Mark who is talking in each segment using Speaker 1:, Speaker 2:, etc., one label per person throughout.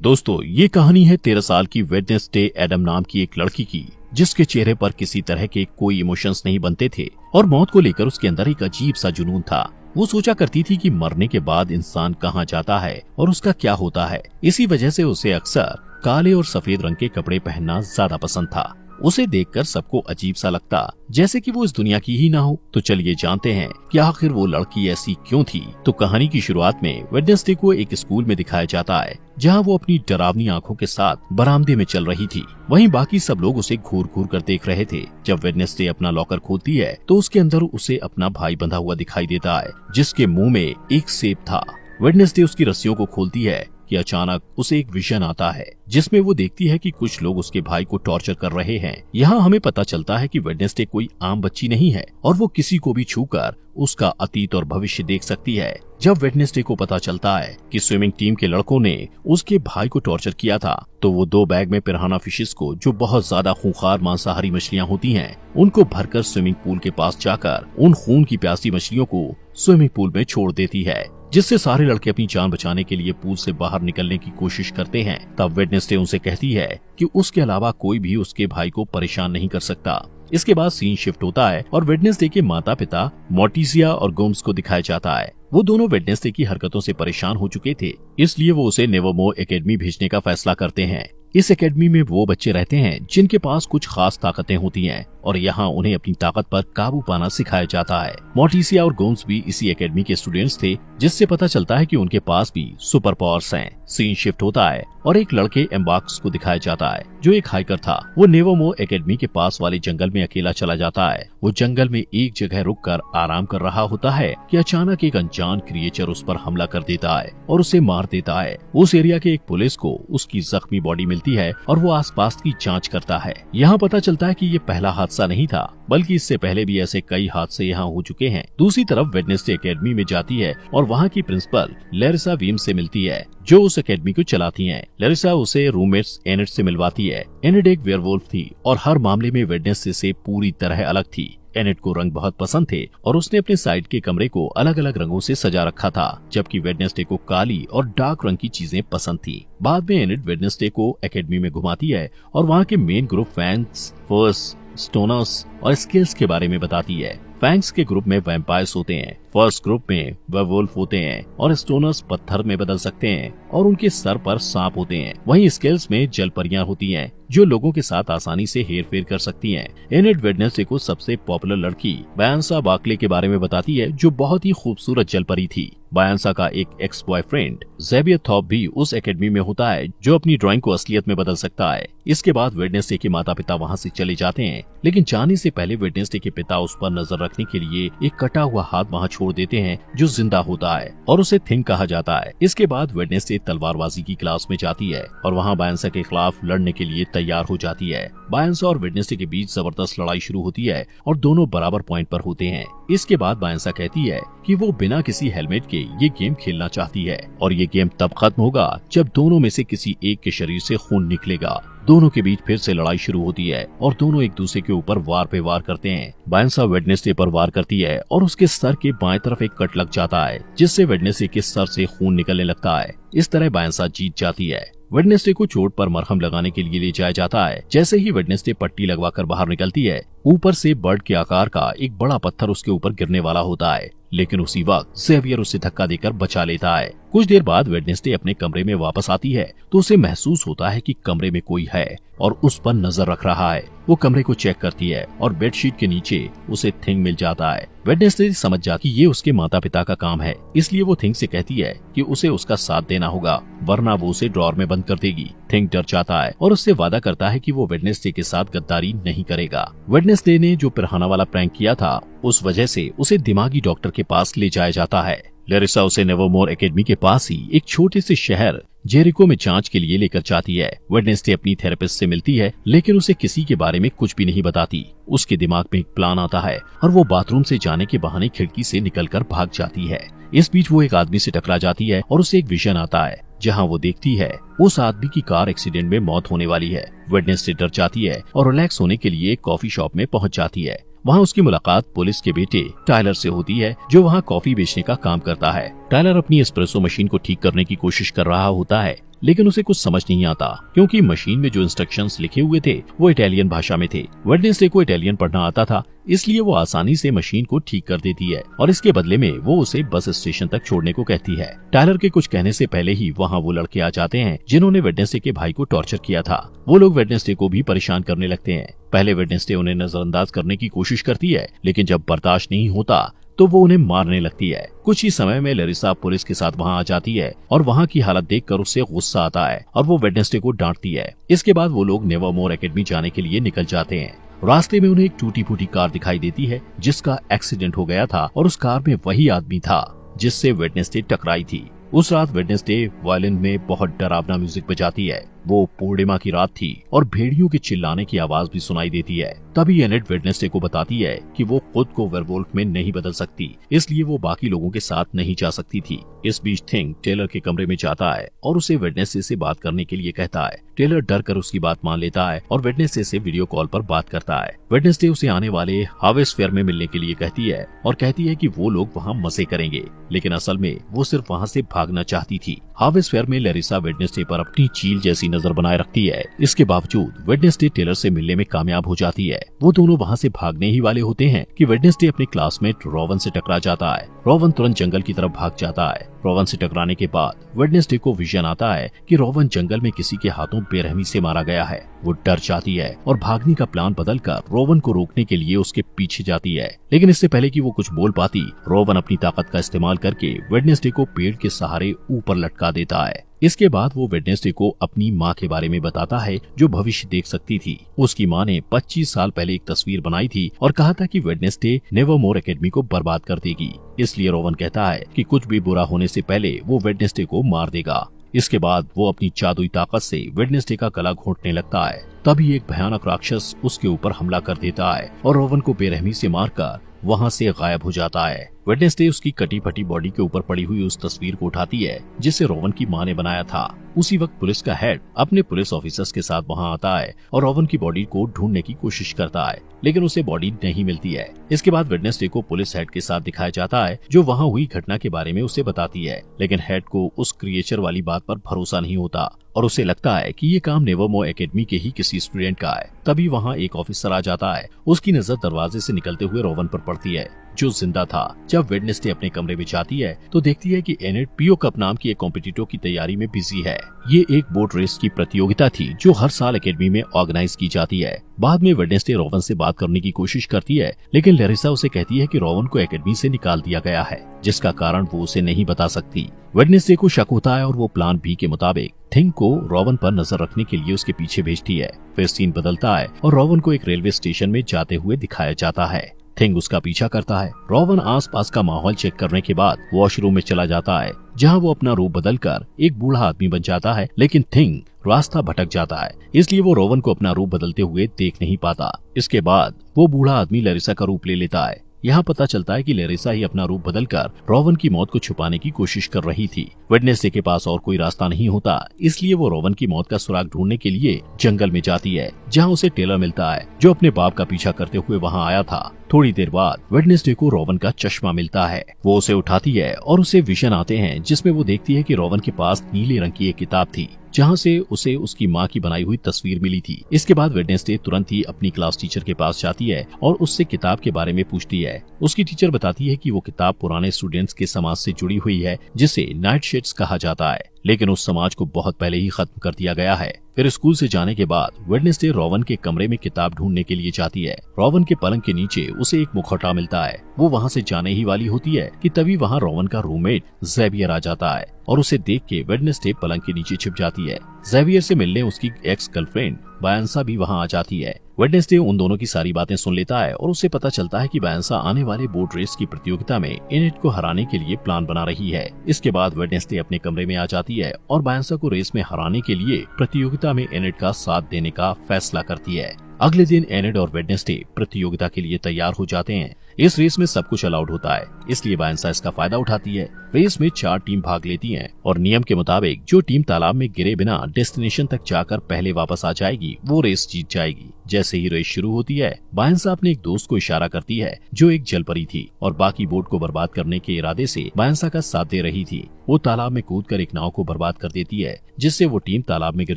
Speaker 1: दोस्तों, ये कहानी है 13 साल की वेडनेसडे एडम नाम की एक लड़की की, जिसके चेहरे पर किसी तरह के कोई इमोशंस नहीं बनते थे और मौत को लेकर उसके अंदर एक अजीब सा जुनून था। वो सोचा करती थी कि मरने के बाद इंसान कहाँ जाता है और उसका क्या होता है। इसी वजह से उसे अक्सर काले और सफेद रंग के कपड़े पहनना ज्यादा पसंद था। उसे देखकर सबको अजीब सा लगता, जैसे कि वो इस दुनिया की ही ना हो। तो चलिए जानते हैं कि आखिर वो लड़की ऐसी क्यों थी। तो कहानी की शुरुआत में वेडनेसडे को एक स्कूल में दिखाया जाता है, जहां वो अपनी डरावनी आंखों के साथ बरामदे में चल रही थी। वहीं बाकी सब लोग उसे घूर घूर कर देख रहे थे। जब वेडनेसडे अपना लॉकर खोलती है तो उसके अंदर उसे अपना भाई बंधा हुआ दिखाई देता है, जिसके मुंह में एक सेब था। वेडनेसडे उसकी रस्सियों को खोलती है कि अचानक उसे एक विजन आता है, जिसमें वो देखती है कि कुछ लोग उसके भाई को टॉर्चर कर रहे हैं। यहाँ हमें पता चलता है कि वेडनेसडे कोई आम बच्ची नहीं है और वो किसी को भी छूकर उसका अतीत और भविष्य देख सकती है। जब वेडनेसडे को पता चलता है कि स्विमिंग टीम के लड़कों ने उसके भाई को टॉर्चर किया था, तो वो 2 बैग में पिराना फिशेस को, जो बहुत ज्यादा खूंखार मांसाहारी मछलियाँ होती हैं, उनको भरकर स्विमिंग पूल के पास जाकर उन खून की प्यासी मछलियों को स्विमिंग पूल में छोड़ देती है, जिससे सारे लड़के अपनी जान बचाने के लिए पूल से बाहर निकलने की कोशिश करते हैं। तब वेडनेसडे उनसे कहती है कि उसके अलावा कोई भी उसके भाई को परेशान नहीं कर सकता। इसके बाद सीन शिफ्ट होता है और वेडनेसडे के माता पिता मोर्टिसिया और गोम्स को दिखाया जाता है। वो दोनों वेडनेसडे की हरकतों से परेशान हो चुके थे, इसलिए वो उसे नेवरमोर एकेडमी भेजने का फैसला करते हैं। इस एकेडमी में वो बच्चे रहते हैं जिनके पास कुछ खास ताकतें होती हैं और यहाँ उन्हें अपनी ताकत पर काबू पाना सिखाया जाता है। मोर्टिसिया और गोम्स भी इसी एकेडमी के स्टूडेंट्स थे, जिससे पता चलता है कि उनके पास भी सुपर पावर्स हैं। सीन शिफ्ट होता है और एक लड़के एम्बार्क्स को दिखाया जाता है, जो एक हाइकर था। वो नेवरमोर एकेडमी के पास वाले जंगल में अकेला चला जाता है। वो जंगल में एक जगह रुककर आराम कर रहा होता है कि अचानक एक अनजान क्रिएचर उस पर हमला कर देता है और उसे मार देता है। उस एरिया के एक पुलिस को उसकी जख्मी बॉडी मिलती है और वो आसपास की जांच करता है। यहाँ पता चलता है कि ये पहला हादसा नहीं था, बल्कि इससे पहले भी ऐसे कई हादसे यहाँ हो चुके हैं। दूसरी तरफ वेडनेसडे एकेडमी में जाती है और वहाँ की प्रिंसिपल लेरिसा वीम्स से मिलती है, जो उस एकेडमी को चलाती हैं। लेरिसा उसे रूममेट्स एनिड से मिलवाती है। एनिड एक वेयरवुल्फ थी और हर मामले में वेडनेसडे से पूरी तरह अलग थी। एनिड को रंग बहुत पसंद थे और उसने अपने साइड के कमरे को अलग अलग रंगों से सजा रखा था, जबकि वेडनेसडे को काली और डार्क रंग की चीजें पसंद थी। बाद में एनिड वेडनेसडे को एकेडमी में घुमाती है और वहाँ के मेन ग्रुप फैंग्स, फर्स, स्टोनर्स और स्किल्स के बारे में बताती है। फैंग्स के ग्रुप में वैम्पायर्स होते हैं, फर्स्ट ग्रुप में वेयरवुल्फ होते हैं और स्टोनर्स पत्थर में बदल सकते हैं और उनके सर पर सांप होते हैं। वहीं स्केल्स में जलपरियां होती हैं, जो लोगों के साथ आसानी से हेरफेर कर सकती हैं। एनिड वेडनेसडे को सबसे पॉपुलर लड़की बायंसा बार्कले के बारे में बताती है, जो बहुत ही खूबसूरत जलपरी थी। बायंसा का एक एक्स बॉयफ्रेंड ज़ेवियर थॉप भी उस एकेडमी में होता है, जो अपनी ड्राइंग को असलियत में बदल सकता है। इसके बाद वेडनेसडे के माता पिता वहाँ से चले जाते हैं, लेकिन जाने से पहले वेडनेसडे के पिता उस पर नजर रखने के लिए एक कटा हुआ हाथ वहाँ छोड़ देते हैं, जो जिंदा होता है और उसे थिंग कहा जाता है। इसके बाद वेडनेसडे तलवारबाजी की क्लास में जाती है और वहाँ बायंसा के खिलाफ लड़ने के लिए तैयार हो जाती है। बायंसा और वेडनेसडे के बीच जबरदस्त लड़ाई शुरू होती है और दोनों बराबर पॉइंट पर होते हैं। इसके बाद बायंसा कहती है कि वो बिना किसी हेलमेट के ये गेम खेलना चाहती है और ये गेम तब खत्म होगा जब दोनों में से किसी एक के शरीर से खून निकलेगा। दोनों के बीच फिर से लड़ाई शुरू होती है और दोनों एक दूसरे के ऊपर वार पे वार करते हैं। बायंसा वेडनेसडे पर वार करती है और उसके सर के बाएं तरफ एक कट लग जाता है, जिससे वेडनेसडे के सर से खून निकलने लगता है। इस तरह बायंसा जीत जाती है। वेडनेसडे को चोट पर मरहम लगाने के लिए ले जाया जाता है। जैसे ही वेडनेसडे पट्टी लगवाकर बाहर निकलती है, ऊपर से बर्ड के आकार का एक बड़ा पत्थर उसके ऊपर गिरने वाला होता है, लेकिन उसी वक्त ज़ेवियर उसे धक्का देकर बचा लेता है। कुछ देर बाद वेडनेसडे अपने कमरे में वापस आती है तो उसे महसूस होता है कि कमरे में कोई है और उस पर नजर रख रहा है। वो कमरे को चेक करती है और बेडशीट के नीचे उसे थिंग मिल जाता है। वेडनेसडे समझ जाती कि ये उसके माता पिता का काम है, इसलिए वो थिंग से कहती है कि उसे उसका साथ देना होगा, वरना वो उसे ड्रॉर में बंद कर देगी। थिंग डर जाता है और उससे वादा करता है कि वो वेडनेसडे के साथ गद्दारी नहीं करेगा। वेडनेसडे ने जो पिराना वाला प्रैंक किया था, उस वजह से उसे दिमागी डॉक्टर के पास ले जाया जाता है। लेरिसा उसे नेवरमोर एकेडमी के पास ही एक छोटे से शहर जेरिको में जांच के लिए लेकर जाती है। वेडनेसडे अपनी थेरेपिस्ट से मिलती है, लेकिन उसे किसी के बारे में कुछ भी नहीं बताती। उसके दिमाग में एक प्लान आता है और वो बाथरूम से जाने के बहाने खिड़की से निकलकर भाग जाती है। इस बीच वो एक आदमी से टकरा जाती है और उसे एक विजन आता है, जहां वो देखती है उस आदमी की कार एक्सीडेंट में मौत होने वाली है। वेडनेसडे डर जाती है और रिलैक्स होने के लिए एक कॉफी शॉप में पहुंच जाती है। वहाँ उसकी मुलाकात पुलिस के बेटे टायलर से होती है, जो वहाँ कॉफी बेचने का काम करता है। टायलर अपनी एस्प्रेसो मशीन को ठीक करने की कोशिश कर रहा होता है, लेकिन उसे कुछ समझ नहीं आता क्योंकि मशीन में जो इंस्ट्रक्शंस लिखे हुए थे वो इटालियन भाषा में थे। वेडनेसडे को इटालियन पढ़ना आता था, इसलिए वो आसानी से मशीन को ठीक कर देती है और इसके बदले में वो उसे बस स्टेशन तक छोड़ने को कहती है। टायलर के कुछ कहने से पहले ही वहाँ वो लड़के आ जाते हैं जिन्होंने वेडनेसडे के भाई को टॉर्चर किया था। वो लोग वेडनेसडे को भी परेशान करने लगते हैं। पहले वेडनेसडे उन्हें नजरअंदाज करने की कोशिश करती है, लेकिन जब बर्दाश्त नहीं होता तो वो उन्हें मारने लगती है। कुछ ही समय में लैरिसा पुलिस के साथ वहाँ आ जाती है और वहाँ की हालत देखकर उससे गुस्सा आता है और वो वेडनेसडे को डांटती है। इसके बाद वो लोग नेवरमोर एकेडमी जाने के लिए निकल जाते हैं। रास्ते में उन्हें एक टूटी फूटी कार दिखाई देती है जिसका एक्सीडेंट हो गया था और उस कार में वही आदमी था जिससे वेडनेसडे टकराई थी। उस रात वेडनेसडे वायलिन में बहुत डरावना म्यूजिक बजाती है। वो पूर्णिमा की रात थी और भेड़ियों के चिल्लाने की आवाज भी सुनाई देती है। तभी एनेट वेडनेसडे को बताती है कि वो खुद को वेयरवुल्फ में नहीं बदल सकती, इसलिए वो बाकी लोगों के साथ नहीं जा सकती थी। इस बीच थिंग टेलर के कमरे में जाता है और उसे वेडनेसडे से बात करने के लिए कहता है। टेलर डर कर उसकी बात मान लेता है और वेडनेसडे से वीडियो कॉल पर बात करता है। वेडनेसडे उसे आने वाले हार्वेस्ट फेयर में मिलने के लिए कहती है और कहती है कि वो लोग वहाँ मजे करेंगे, लेकिन असल में वो सिर्फ वहाँ से भागना चाहती थी। हार्वेस्ट फेयर में लैरिसा वेडनेसडे पर अपनी चील जैसी नजर बनाए रखती है। इसके बावजूद वेडनेसडे टेलर से मिलने में कामयाब हो जाती है। वो दोनों वहाँ से भागने ही वाले होते हैं कि वेडनेसडे अपने क्लासमेट रोवन से टकरा जाता है। रोवन तुरंत जंगल की तरफ भाग जाता है। रोवन से टकराने के बाद वेडनेसडे को विजन आता है कि रोवन जंगल में किसी के हाथों बेरहमी से मारा गया है। वो डर जाती है और भागने का प्लान बदलकर रोवन को रोकने के लिए उसके पीछे जाती है, लेकिन इससे पहले कि वो कुछ बोल पाती, रोवन अपनी ताकत का इस्तेमाल करके वेडनेसडे को पेड़ के सहारे ऊपर लटका देता है। इसके बाद वो वेडनेसडे को अपनी माँ के बारे में बताता है जो भविष्य देख सकती थी। उसकी माँ ने 25 साल पहले एक तस्वीर बनाई थी और कहा था कि वेडनेसडे नेवरमोर एकेडमी को बर्बाद कर देगी। इसलिए रोवन कहता है कि कुछ भी बुरा होने से पहले वो वेडनेसडे को मार देगा। इसके बाद वो अपनी जादुई ताकत से वेडनेसडे का गला घोंटने लगता है। तभी एक भयानक राक्षस उसके ऊपर हमला कर देता है और रोवन को बेरहमी से मारकर वहाँ से गायब हो जाता है। वेडनेसडे उसकी कटी फटी बॉडी के ऊपर पड़ी हुई उस तस्वीर को उठाती है जिसे रोवन की माँ ने बनाया था। उसी वक्त पुलिस का हेड अपने पुलिस ऑफिसर्स के साथ वहाँ आता है और रोवन की बॉडी को ढूंढने की कोशिश करता है, लेकिन उसे बॉडी नहीं मिलती है। इसके बाद वेडनेसडे को पुलिस हेड के साथ दिखाया जाता है जो वहाँ हुई घटना के बारे में उसे बताती है, लेकिन हेड को उस क्रिएचर वाली बात पर भरोसा नहीं होता और उसे लगता है कि ये काम नेवरमोर एकेडमी के ही किसी स्टूडेंट का है। तभी वहाँ एक ऑफिसर आ जाता है। उसकी नजर दरवाजे से निकलते हुए रोवन पर पड़ती है जो जिंदा था। जब वेडनेसडे अपने कमरे में जाती है तो देखती है कि एनेट पीओ कप नाम की एक कॉम्पिटिटर की तैयारी में बिजी है। ये एक बोट रेस की प्रतियोगिता थी जो हर साल एकेडमी में ऑर्गेनाइज की जाती है। बाद में वेडनेसडे रोवन से बात करने की कोशिश करती है, लेकिन लैरिसा उसे कहती है कि रोवन को एकेडमी से निकाल दिया गया है, जिसका कारण वो उसे नहीं बता सकती। वेडनेसडे को शक होता है और वो प्लान बी के मुताबिक थिंग को रोवन पर नजर रखने के लिए उसके पीछे भेजती है। फिर सीन बदलता है और रोवन को एक रेलवे स्टेशन में जाते हुए दिखाया जाता है। थिंग उसका पीछा करता है। रोवन आसपास का माहौल चेक करने के बाद वॉशरूम में चला जाता है, जहां वो अपना रूप बदलकर एक बूढ़ा आदमी बन जाता है, लेकिन थिंग रास्ता भटक जाता है, इसलिए वो रोवन को अपना रूप बदलते हुए देख नहीं पाता। इसके बाद वो बूढ़ा आदमी लैरिसा का रूप ले लेता है। यहाँ पता चलता है कि लैरिसा ही अपना रूप बदलकर रोवन की मौत को छुपाने की कोशिश कर रही थी। वेडनेसडे के पास और कोई रास्ता नहीं होता, इसलिए वो रोवन की मौत का सुराग ढूंढने के लिए जंगल में जाती है, जहाँ उसे टेलर मिलता है जो अपने बाप का पीछा करते हुए वहाँ आया था। थोड़ी देर बाद वेडनेसडे को रोवन का चश्मा मिलता है। वो उसे उठाती है और उसे विजन आते हैं जिसमें वो देखती है कि रोवन के पास नीले रंग की एक किताब थी जहाँ से उसे उसकी माँ की बनाई हुई तस्वीर मिली थी। इसके बाद वेडनेसडे तुरंत ही अपनी क्लास टीचर के पास जाती है और उससे किताब के बारे में पूछती है। उसकी टीचर बताती है कि वो किताब पुराने स्टूडेंट्स के समाज से जुड़ी हुई है जिसे नाइट शेड्स कहा जाता है, लेकिन उस समाज को बहुत पहले ही खत्म कर दिया गया है। फिर स्कूल से जाने के बाद वेडनेसडे रोवन के कमरे में किताब ढूंढने के लिए जाती है। रोवन के पलंग के नीचे उसे एक मुखौटा मिलता है। वो वहाँ से जाने ही वाली होती है कि तभी वहाँ रोवन का रूममेट ज़ेवियर आ जाता है और उसे देख के वेडनेसडे पलंग के नीचे छिप जाती है। ज़ेवियर से मिलने उसकी एक्स गर्लफ्रेंड बायंसा भी वहाँ आ जाती है। वेडनेसडे उन दोनों की सारी बातें सुन लेता है और उसे पता चलता है कि बायंसा आने वाले बोट रेस की प्रतियोगिता में एनेट को हराने के लिए प्लान बना रही है। इसके बाद वेडनेसडे अपने कमरे में आ जाती है और बायंसा को रेस में हराने के लिए प्रतियोगिता में एनेट का साथ देने का फैसला करती है। अगले दिन एनेट और वेडनेसडे प्रतियोगिता के लिए तैयार हो जाते हैं। इस रेस में सब कुछ अलाउड होता है, इसलिए बायंसा इसका फायदा उठाती है। रेस में 4 टीम भाग लेती हैं और नियम के मुताबिक जो टीम तालाब में गिरे बिना डेस्टिनेशन तक जाकर पहले वापस आ जाएगी वो रेस जीत जाएगी। जैसे ही रेस शुरू होती है, बायंसा अपने एक दोस्त को इशारा करती है जो एक जल परी थी और बाकी बोट को बर्बाद करने के इरादे से बायंसा का साथ दे रही थी। वो तालाब में कूदकर एक नाव को बर्बाद कर देती है, जिससे वो टीम तालाब में गिर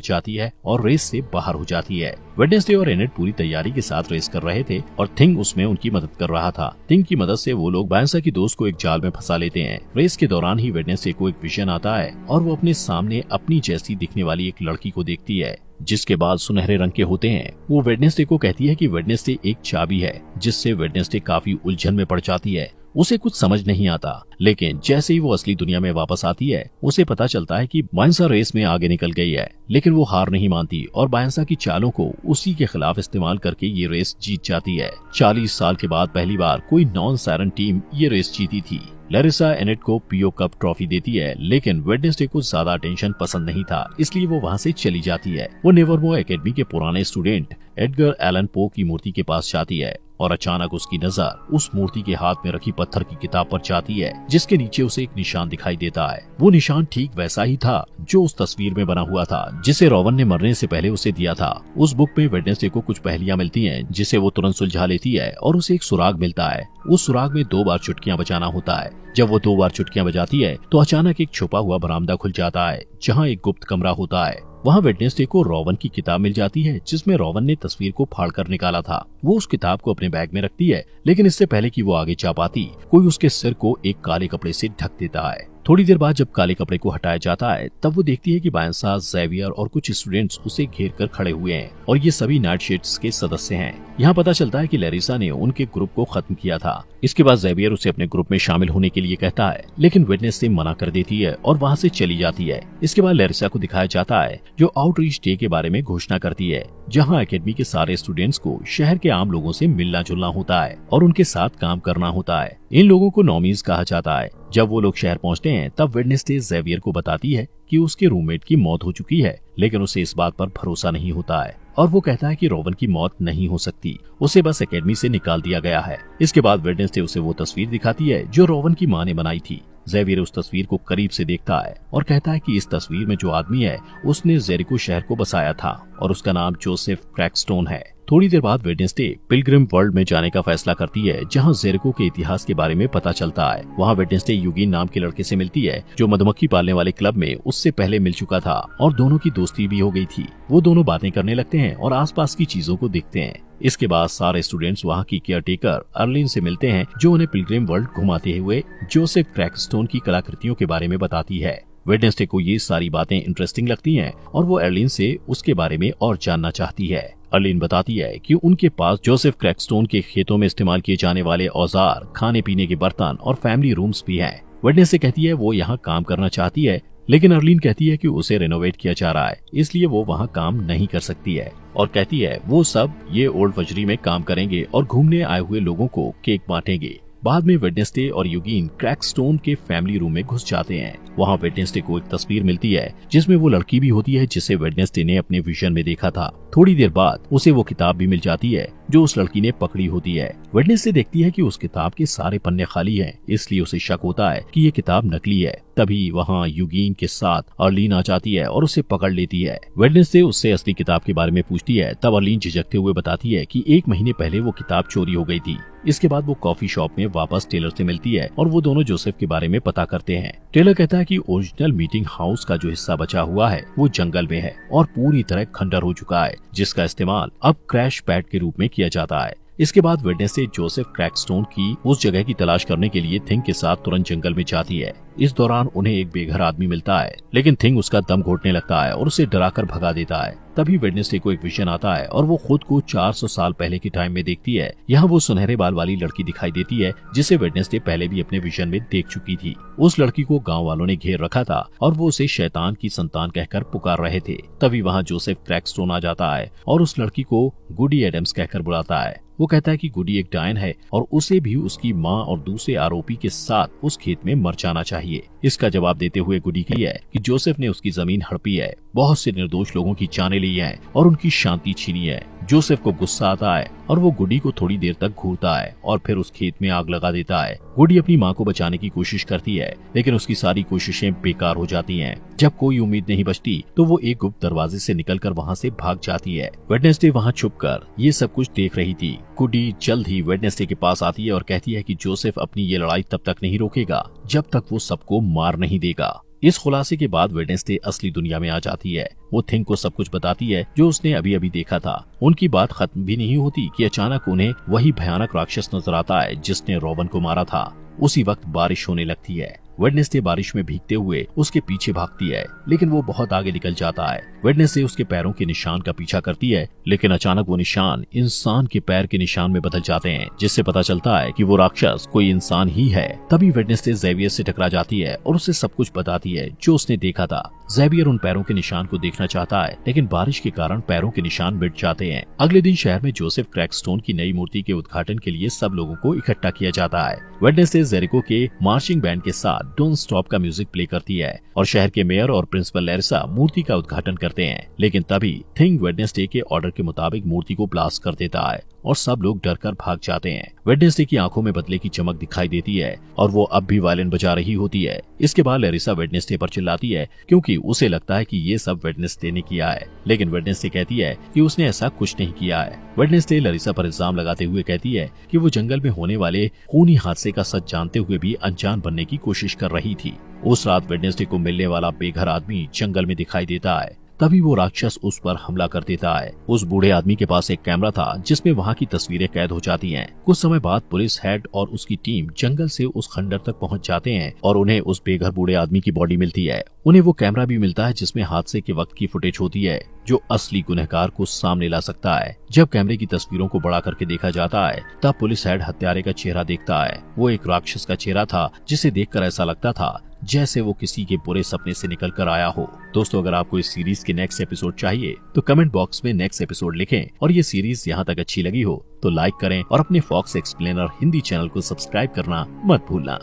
Speaker 1: जाती है और रेस से बाहर हो जाती है। वेडनेसडे और एनेट पूरी तैयारी के साथ रेस कर रहे थे और थिंग उसमें उनकी मदद कर रहा था। थिंग की मदद से वो लोग बायंसा की दोस्त को एक जाल में फंसा लेते हैं। रेस के दौरान ही वेडनेसडे को एक विजन आता है और वो अपने सामने अपनी जैसी दिखने वाली एक लड़की को देखती है, जिसके बाल सुनहरे रंग के होते हैं। वो वेडनेसडे को कहती है कि वेडनेसडे एक चाबी है, जिससे वेडनेसडे काफी उलझन में पड़ जाती है। उसे कुछ समझ नहीं आता, लेकिन जैसे ही वो असली दुनिया में वापस आती है, उसे पता चलता है कि बायंसा रेस में आगे निकल गई है। लेकिन वो हार नहीं मानती और बायंसा की चालों को उसी के खिलाफ इस्तेमाल करके ये रेस जीत जाती है। 40 साल के बाद पहली बार कोई नॉन सायरन टीम ये रेस जीती थी। लैरिसा एनेट को पीओ कप ट्रॉफी देती है, लेकिन वेडनेसडे को ज्यादा अटेंशन पसंद नहीं था, इसलिए वो वहाँ से चली जाती है। वो नेवरमोर एकेडमी के पुराने स्टूडेंट एडगर एलन पो की मूर्ति के पास जाती है और अचानक उसकी नजर उस मूर्ति के हाथ में रखी पत्थर की किताब पर जाती है, जिसके नीचे उसे एक निशान दिखाई देता है। वो निशान ठीक वैसा ही था जो उस तस्वीर में बना हुआ था, जिसे रोवन ने मरने से पहले उसे दिया था। उस बुक में वेडनेसडे को कुछ पहेलियां मिलती हैं, जिसे वो तुरंत सुलझा लेती है और उसे एक सुराग मिलता है। उस सुराग में 2 बार चुटकियां बजाना होता है। जब वो 2 बार चुटकियां बजाती है तो अचानक एक छुपा हुआ बरामदा खुल जाता है, जहाँ एक गुप्त कमरा होता है। वहाँ वेडनेसडे को रोवन की किताब मिल जाती है, जिसमें रोवन ने तस्वीर को फाड़ कर निकाला था। वो उस किताब को अपने बैग में रखती है, लेकिन इससे पहले कि वो आगे जा पाती, कोई उसके सिर को एक काले कपड़े से ढक देता है। थोड़ी देर बाद जब काले कपड़े को हटाया जाता है, तब वो देखती है कि बायंसा, ज़ेवियर और कुछ स्टूडेंट्स उसे घेर कर खड़े हुए हैं और ये सभी नाइटशिफ्ट्स के सदस्य हैं। यहाँ पता चलता है कि लैरिसा ने उनके ग्रुप को खत्म किया था। इसके बाद ज़ेवियर उसे अपने ग्रुप में शामिल होने के लिए कहता है, लेकिन वेडनेसडे मना कर देती है और वहाँ से चली जाती है। इसके बाद लैरिसा को दिखाया जाता है, जो आउटरीच डे के बारे में घोषणा करती है, जहाँ एकेडमी के सारे स्टूडेंट्स को शहर के आम लोगों से मिलना जुलना होता है और उनके साथ काम करना होता है। इन लोगों को नॉमीज कहा जाता है। जब वो लोग शहर पहुँचते हैं, तब वेडनेसडे ज़ेवियर को बताती है कि उसके रूममेट की मौत हो चुकी है, लेकिन उसे इस बात पर भरोसा नहीं होता है और वो कहता है कि रोवन की मौत नहीं हो सकती, उसे बस एकेडमी से निकाल दिया गया है। इसके बाद वेडनेसडे उसे वो तस्वीर दिखाती है जो रोवन की माँ ने बनाई थी। ज़ेवियर उस तस्वीर को करीब से देखता है और कहता है कि इस तस्वीर में जो आदमी है, उसने जेरिको शहर को बसाया था और उसका नाम जोसेफ क्रैकस्टोन है। थोड़ी देर बाद वेडनेसडे पिलग्रिम वर्ल्ड में जाने का फैसला करती है, जहां जेरिको के इतिहास के बारे में पता चलता है। वहां वेडनेसडे यूगिन नाम के लड़के से मिलती है, जो मधुमक्खी पालने वाले क्लब में उससे पहले मिल चुका था और दोनों की दोस्ती भी हो गई थी। वो दोनों बातें करने लगते हैं और आसपास की चीजों को देखते हैं। इसके बाद सारे स्टूडेंट्स वहाँ की केयरटेकर अर्लिन से मिलते हैं, जो उन्हें पिलग्रिम वर्ल्ड घुमाते हुए जोसेफ क्रैकस्टोन की कलाकृतियों के बारे में बताती है। वेडनेसडे को ये सारी बातें इंटरेस्टिंग लगती हैं और वो अर्लिन से उसके बारे में और जानना चाहती है। अर्लिन बताती है कि उनके पास जोसेफ क्रैकस्टोन के खेतों में इस्तेमाल किए जाने वाले औजार, खाने पीने के बर्तन और फैमिली रूम्स भी हैं। वेडनेसडे कहती है वो यहाँ काम करना चाहती है, लेकिन अर्लिन कहती है कि उसे रेनोवेट किया जा रहा है, इसलिए वो वहाँ काम नहीं कर सकती है और कहती है वो सब ये ओल्ड वजरी में काम करेंगे और घूमने आए हुए लोगों को केक बांटेंगे। बाद में वेडनेसडे और यूगिन क्रैकस्टोन के फैमिली रूम में घुस जाते हैं। वहाँ वेडनेसडे को एक तस्वीर मिलती है, जिसमें वो लड़की भी होती है जिसे वेडनेसडे ने अपने विजन में देखा था। थोड़ी देर बाद उसे वो किताब भी मिल जाती है जो उस लड़की ने पकड़ी होती है। वेडनेसडे देखती है कि उस किताब के सारे पन्ने खाली हैं, इसलिए उसे शक होता है कि ये किताब नकली है। तभी वहाँ यूगिन के साथ अर्लिन आ जाती है और उसे पकड़ लेती है। वेडनेसडे उससे असली किताब के बारे में पूछती है, तब अर्लिन झिझकते हुए बताती है कि 1 महीने पहले वो किताब चोरी हो गई थी। इसके बाद वो कॉफी शॉप में वापस टेलर से मिलती है और वो दोनों जोसेफ के बारे में पता करते हैं। टेलर कहता है कि ओरिजिनल मीटिंग हाउस का जो हिस्सा बचा हुआ है वो जंगल में है और पूरी तरह खंडर हो चुका है, जिसका इस्तेमाल अब क्रैश पैड के रूप में किया जाता है। इसके बाद वेडनेसडे जोसेफ क्रैकस्टोन की उस जगह की तलाश करने के लिए थिंग के साथ तुरंत जंगल में जाती है। इस दौरान उन्हें एक बेघर आदमी मिलता है, लेकिन थिंग उसका दम घोटने लगता है और उसे डराकर भगा देता है। तभी वेडनेसडे को एक विजन आता है और वो खुद को 400 साल पहले की टाइम में देखती है। यहाँ वो सुनहरे बाल वाली लड़की दिखाई देती है, जिसे वेडनेसडे पहले भी अपने विजन में देख चुकी थी। उस लड़की को गाँव वालों ने घेर रखा था और वो उसे शैतान की संतान कहकर पुकार रहे थे। तभी वहाँ जोसेफ क्रैकस्टोन आ जाता है और उस लड़की को गुडी एडम्स कहकर बुलाता है। वो कहता है कि गुडी एक डायन है और उसे भी उसकी माँ और दूसरे आरोपी के साथ उस खेत में मर जाना चाहिए। इसका जवाब देते हुए गुडी कहती है कि जोसेफ ने उसकी जमीन हड़पी है, बहुत से निर्दोष लोगों की जानें ली है और उनकी शांति छीनी है। जोसेफ को गुस्सा आता है और वो गुडी को थोड़ी देर तक घूरता है और फिर उस खेत में आग लगा देता है। गुडी अपनी माँ को बचाने की कोशिश करती है, लेकिन उसकी सारी कोशिशें बेकार हो जाती हैं। जब कोई उम्मीद नहीं बचती तो वो एक गुप्त दरवाजे से निकलकर वहाँ से भाग जाती है। वेडनेसडे वहाँ छुपकर ये सब कुछ देख रही थी। गुडी जल्द ही वेडनेसडे के पास आती है और कहती है कि जोसेफ अपनी ये लड़ाई तब तक नहीं रोकेगा जब तक वो सबको मार नहीं देगा। इस खुलासे के बाद वेडनेसडे असली दुनिया में आ जाती है। वो थिंक को सब कुछ बताती है जो उसने अभी अभी देखा था। उनकी बात खत्म भी नहीं होती कि अचानक उन्हें वही भयानक राक्षस नजर आता है जिसने रॉबन को मारा था। उसी वक्त बारिश होने लगती है। वेडनेसडे बारिश में भीगते हुए उसके पीछे भागती है, लेकिन वो बहुत आगे निकल जाता है। वेडनेसडे उसके पैरों के निशान का पीछा करती है, लेकिन अचानक वो निशान इंसान के पैर के निशान में बदल जाते हैं, जिससे पता चलता है कि वो राक्षस कोई इंसान ही है। तभी वेडनेसडे ज़ेवियर से टकरा जाती है और उसे सब कुछ बताती है जो उसने देखा था। ज़ेवियर उन पैरों के निशान को देखना चाहता है, लेकिन बारिश के कारण पैरों के निशान मिट जाते हैं। अगले दिन शहर में जोसेफ क्रैकस्टोन की नई मूर्ति के उद्घाटन के लिए सब लोगों को इकट्ठा किया जाता है। वेडनेसडे जेरिको के मार्चिंग बैंड के साथ डोंट स्टॉप का म्यूजिक प्ले करती है और शहर के मेयर और प्रिंसिपल लैरिसा मूर्ति का उद्घाटन करते हैं। लेकिन तभी थिंग वेडनेसडे के ऑर्डर के मुताबिक मूर्ति को ब्लास्ट कर देता है और सब लोग डरकर भाग जाते हैं। वेडनेसडे की आंखों में बदले की चमक दिखाई देती है और वो अब भी वायलिन बजा रही होती है। इसके बाद लैरिसा वेडनेसडे पर चिल्लाती है क्योंकि उसे लगता है कि ये सब वेडनेसडे ने किया है, लेकिन वेडनेसडे कहती है कि उसने ऐसा कुछ नहीं किया है। वेडनेसडे लैरिसा पर इल्जाम लगाते हुए कहती है कि वो जंगल में होने वाले खूनी हादसे का सच जानते हुए भी अनजान बनने की कोशिश कर रही थी। उस रात वेडनेसडे को मिलने वाला बेघर आदमी जंगल में दिखाई देता है। तभी वो राक्षस उस पर हमला कर देता है। उस बूढ़े आदमी के पास एक कैमरा था जिसमें वहाँ की तस्वीरें कैद हो जाती हैं। कुछ समय बाद पुलिस हेड और उसकी टीम जंगल से उस खंडर तक पहुँच जाते हैं और उन्हें उस बेघर बूढ़े आदमी की बॉडी मिलती है। उन्हें वो कैमरा भी मिलता है जिसमें हादसे के वक्त की फुटेज होती है जो असली गुनहगार को सामने ला सकता है। जब कैमरे की तस्वीरों को बड़ा करके देखा जाता है तब पुलिस हेड हत्यारे का चेहरा देखता है। वो एक राक्षस का चेहरा था जिसे देखकर ऐसा लगता था जैसे वो किसी के बुरे सपने से निकल कर आया हो। दोस्तों, अगर आपको इस सीरीज के नेक्स्ट एपिसोड चाहिए तो कमेंट बॉक्स में नेक्स्ट एपिसोड लिखें और ये सीरीज यहाँ तक अच्छी लगी हो तो लाइक करें और अपने फॉक्स एक्सप्लेनर हिंदी चैनल को सब्सक्राइब करना मत भूलना।